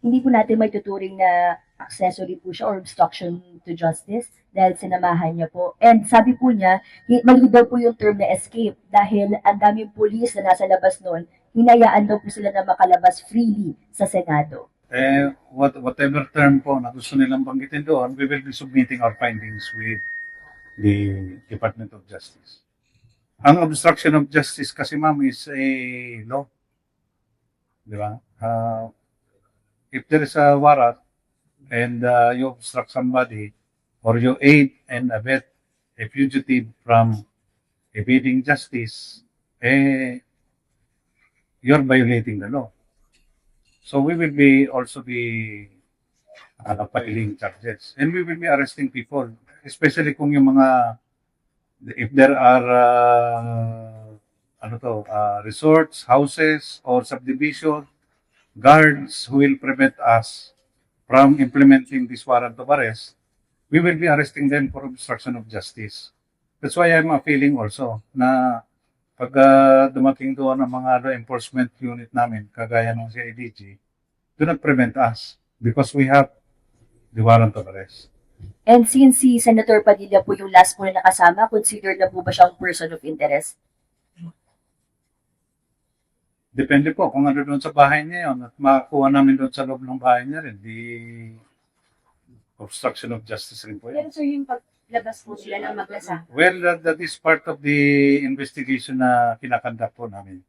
hindi po natin may tuturing na accessory po siya or obstruction to justice dahil sinamahan niya po. And sabi po niya, mali daw po yung term na escape dahil ang daming pulis na nasa labas noon, hinayaan daw po sila na makalabas freely sa Senado. Whatever term po na gusto nilang banggitin doon, we will be submitting our findings with the Department of Justice. Ang obstruction of justice kasi ma'am is a law. Di ba? If there is a warrant and you obstruct somebody or you aid and abet a fugitive from evading justice, you're violating the law. So we will be also be filing charges. And we will be arresting people, especially kung yung mga, if there are resorts, houses, or subdivision, guards who will prevent us from implementing this warrant of arrest, we will be arresting them for obstruction of justice. That's why I'm appealing also na pag dumating doon ang mga law enforcement unit namin, kagaya ng CIDG, do not prevent us because we have the warrant of arrest. And since si Senator Padilla po yung last po na nakasama, consider na po ba siyang person of interest? Depende po kung ano doon sa bahay niya yun at makakuha namin doon sa loob ng bahay niya rin. The obstruction of justice rin po Pero yan. sir, yung paglabas po sila ng maglasa. Well, that is part of the investigation na kinakandak po namin.